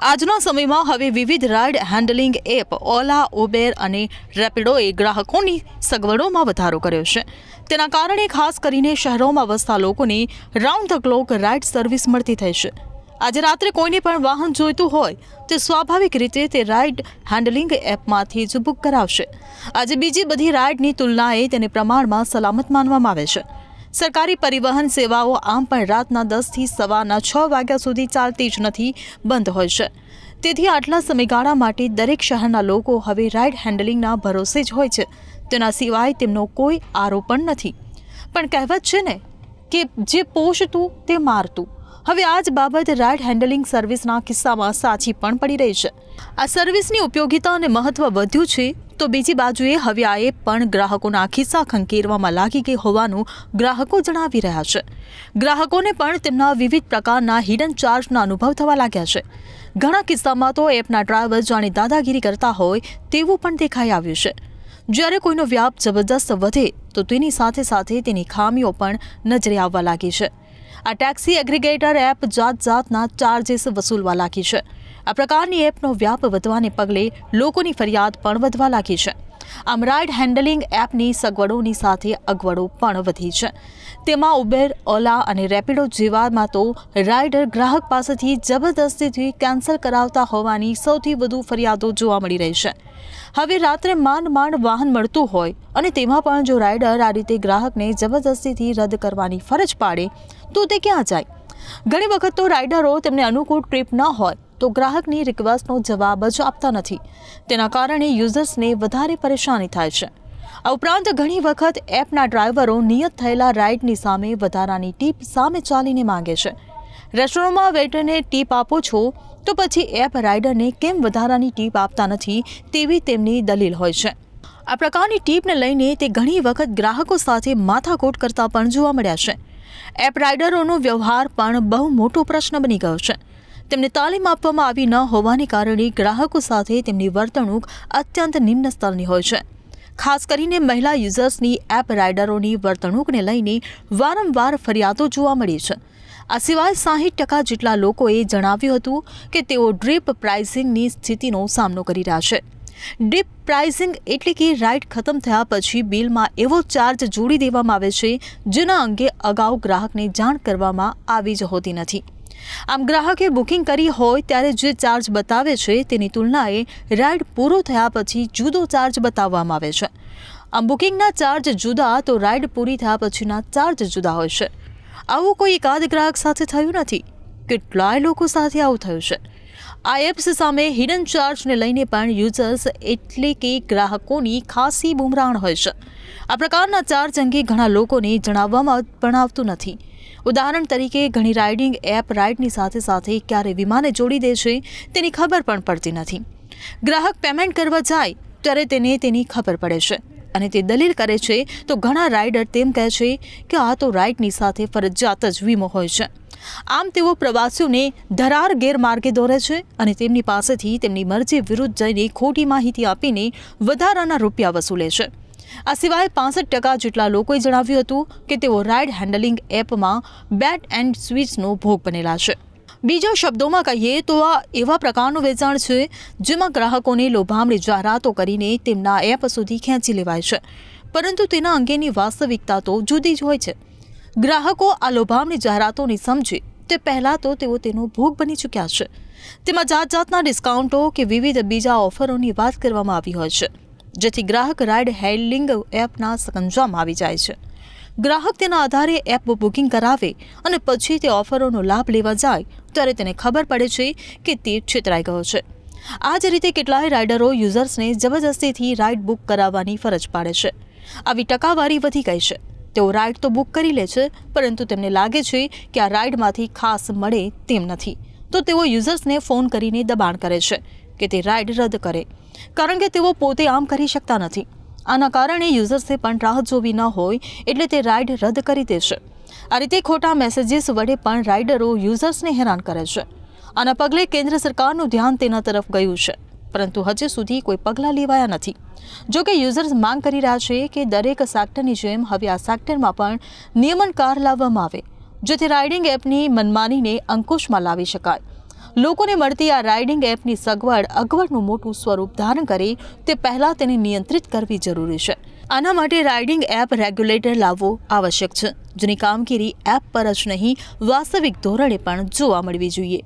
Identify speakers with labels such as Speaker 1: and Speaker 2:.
Speaker 1: આજના સમયમાં હવે વિવિધ રાઇડ હેન્ડલિંગ એપ ઓલા, ઉબેર અને રેપિડોએ ગ્રાહકોની સગવડોમાં વધારો કર્યો છે. તેના કારણે ખાસ કરીને શહેરોમાં વસતા લોકોને round the clock ride service મળતી થઈ છે. આજે રાત્રે કોઈને પણ વાહન જોઈતું હોય તે સ્વાભાવિક રીતે તે રાઇડ હેન્ડલિંગ એપમાંથી જ બુક કરાવશે. આજે બીજી બધી રાઇડની તુલનાએ તેને પ્રમાણમાં સલામત માનવામાં આવે છે. સરકારી પરિવહન સેવાઓ આમ પણ રાતના 10 થી સવારના 6 વાગ્યા સુધી ચાલતી જ નથી, બંધ હોય છે. તેથી આટલા સમયગાળા માટે દરેક શહેરના લોકો હવે રાઇડ હેન્ડલિંગના ભરોસે જ હોય છે. તેના સિવાય તેમનો કોઈ આરોપણ નથી. પણ કહેવત છે ને કે જે પોષતું તે મારતું. હવે આ જ બાબત રાઇડ હેન્ડલિંગ સર્વિસના કિસ્સામાં સાચી પણ પડી રહી છે. આ સર્વિસની ઉપયોગિતા અને મહત્વ વધ્યું છે, તો બીજી બાજુએ હવે આ એપ પણ ગ્રાહકોના ખિસ્સા ખંખેરવામાં લાગી ગઈ હોવાનું ગ્રાહકો જણાવી રહ્યા છે. ગ્રાહકોને પણ તેમના વિવિધ પ્રકારના હિડન ચાર્જના અનુભવ થવા લાગ્યા છે. ઘણા કિસ્સામાં તો એપના ડ્રાઈવર જાણે દાદાગીરી કરતા હોય તેવું પણ દેખાઈ આવ્યું છે. જ્યારે કોઈનો વ્યાપ જબરદસ્ત વધે તો તેની સાથે સાથે તેની ખામીઓ પણ નજરે આવવા લાગી છે. આ ટેક્સી એગ્રીગેટર એપ જાતના ચાર્જીસ વસૂલવા લાગી છે. આ પ્રકારની એપનો વ્યાપ વધવાને પગલે લોકોની ફરિયાદ પણ વધવા લાગી છે. આમ રાઇડ હેન્ડલિંગ એપની સગવડોની સાથે અગવડો પણ વધી છે. તેમાં ઉબેર, ઓલા અને રેપિડો જેવામાં તો રાઇડર ગ્રાહક પાસેથી જબરદસ્તીથી કેન્સલ કરાવતા હોવાની સૌથી વધુ ફરિયાદો જોવા મળી રહી છે. હવે રાત્રે માંડ વાહન મળતું હોય અને તેમાં પણ જો રાઇડર આ રીતે ગ્રાહકને જબરદસ્તીથી રદ કરવાની ફરજ પાડે તો તે ક્યાં જાય? ઘણી વખત તો રાઇડરો તેમને અનુકૂળ ટ્રીપ ન હોય તો ગ્રાહકની રિક્વેસ્ટનો જવાબ જ આપતા નથી. તેના કારણે યુઝર્સને વધારે પરેશાની થાય છે. આ ઉપરાંત ઘણી વખત એપના ડ્રાઈવરો નિયત થયેલા રાઇડની સામે વધારાની ટીપ સામે ચાલીને માંગે છે. રેસ્ટોરન્ટમાં વેઇટરને ટીપ આપો છો તો પછી એપ રાઇડરને કેમ વધારાની ટીપ આપતા નથી તેવી તેમની દલીલ હોય છે. આ પ્રકારની ટીપને લઈને તે ઘણી વખત ગ્રાહકો સાથે માથાકૂટ કરતા પણ જોવા મળ્યા છે. એપ રાઇડરોનો વ્યવહાર પણ બહુ મોટો પ્રશ્ન બની ગયો છે. તેમને તાલીમ આપવામાં આવી ન હોવાને કારણે ગ્રાહકો સાથે તેમની વર્તણૂક અત્યંત નિમ્ન સ્તરની હોય છે. ખાસ કરીને મહિલા યુઝર્સની એપ રાઇડરોની વર્તણૂકને લઈને વારંવાર ફરિયાદો જોવા મળી છે. આ સિવાય 60% જેટલા લોકોએ જણાવ્યું હતું કે તેઓ ડ્રીપ પ્રાઇસિંગની સ્થિતિનો સામનો કરી રહ્યા છે. ડ્રીપ પ્રાઇસિંગ એટલે કે રાઇડ ખતમ થયા પછી બિલમાં એવો ચાર્જ જોડી દેવામાં આવે છે જેના અંગે અગાઉ ગ્રાહકને જાણ કરવામાં આવી જ હોતી નથી. આમ ગ્રાહકે બુકિંગ કરી હોય ત્યારે જે ચાર્જ બતાવે છે તેની તુલનાએ રાઇડ પૂરો થયા પછી જુદો ચાર્જ બતાવવામાં આવે છે. આમ બુકિંગના ચાર્જ જુદા તો રાઇડ પૂરી થયા પછીના ચાર્જ જુદા હોય છે. આવું કોઈ એકાદ ગ્રાહક સાથે થયું નથી, કેટલાય લોકો સાથે આવું થયું છે. આ એપ્સ સામે હિડન ચાર્જને લઈને પણ યુઝર્સ એટલે કે ગ્રાહકોની ખાસી બુમરાણ હોય છે. આ પ્રકારના ચાર્જ અંગે ઘણા લોકોને જણાવવામાં પણ આવતું નથી. ઉદાહરણ તરીકે ઘણી રાઇડિંગ એપ રાઇડની સાથે સાથે ક્યારે વિમાને જોડી દે છે તેની ખબર પણ પડતી નથી. ગ્રાહક પેમેન્ટ કરવા જાય ત્યારે તેને તેની ખબર પડે છે અને તે દલીલ કરે છે તો ઘણા રાઇડર તેમ કહે છે કે આ તો રાઇડની સાથે ફરજિયાત જ વીમો હોય છે. આમ તેઓ પ્રવાસીઓને ધરાર ગેરમાર્ગે દોરે છે અને તેમની પાસેથી તેમની મરજી વિરુદ્ધ જઈને ખોટી માહિતી આપીને વધારાના રૂપિયા વસૂલે છે. આ સિવાય 65% જેટલા લોકોએ જણાવ્યું હતું કે તેઓ રાઇડ હેન્ડલિંગ એપમાં બેટ એન્ડ સ્વિચનો ભોગ બનેલા છે. બીજા શબ્દોમાં કહીએ તો આ એવા પ્રકારનું વેચાણ છે જેમાં ગ્રાહકોને લોભામણી જાહેરાતો કરીને તેમના એપ સુધી ખેંચી લેવાય છે, પરંતુ તેના અંગેની વાસ્તવિકતા તો જુદી જ હોય છે. ગ્રાહકો આ લોભામણી જાહેરાતોને સમજે તે પહેલાં તો તેઓ તેનો ભોગ બની ચૂક્યા છે. તેમાં જાતના ડિસ્કાઉન્ટો કે વિવિધ બીજા ઓફરોની વાત કરવામાં આવી હોય છે, જેથી ગ્રાહક રાઇડ હેન્ડલિંગ એપના સંકંજામાં આવી જાય છે. ગ્રાહક તેના આધારે એપ બુકિંગ કરાવે અને પછી તે ઓફરોનો લાભ લેવા જાય ત્યારે તેને ખબર પડે છે કે તે છેતરાઈ ગયો છે. આ જ રીતે કેટલાય રાઇડરો યુઝર્સને જબરદસ્તીથી રાઇડ બુક કરાવવાની ફરજ પાડે છે. આવી ટકાવારી વધી ગઈ છે. તેઓ રાઇડ તો બુક કરી લે છે, પરંતુ તેમને લાગે છે કે આ રાઇડમાંથી ખાસ મળે તેમ નથી, તો તેઓ યુઝર્સને ફોન કરીને દબાણ કરે છે કે તે રાઇડ રદ કરે, કારણ કે તેઓ પોતે આમ કરી શકતા નથી. આના કારણે યુઝર્સે પણ રાહ જોવી ન હોય એટલે તે રાઇડ રદ કરી દેશે. આ રીતે ખોટા મેસેજીસ વડે પણ રાઇડરો યુઝર્સને હેરાન કરે છે. આના પગલે કેન્દ્ર સરકારનું ધ્યાન તેના તરફ ગયું છે, પરંતુ હજી સુધી કોઈ પગલાં લેવાયા નથી. જોકે યુઝર્સ માંગ કરી રહ્યા છે કે દરેક સેક્ટરની જેમ હવે આ સેક્ટરમાં પણ નિયમનકાર લાવવામાં આવે, જેથી રાઇડિંગ એપની મનમાનીને અંકુશમાં લાવી શકાય. લોકોને મળતી આ રાઇડિંગ એપની સગવડ અગવડનું મોટું સ્વરૂપ ધારણ કરે તે પહેલાં તેને નિયંત્રિત કરવી જરૂરી છે. આના માટે રાઇડિંગ એપ રેગ્યુલેટર લાવવો આવશ્યક છે, જેની કામગીરી એપ પર જ નહીં વાસ્તવિક ધોરણે પણ જોવા મળવી જોઈએ.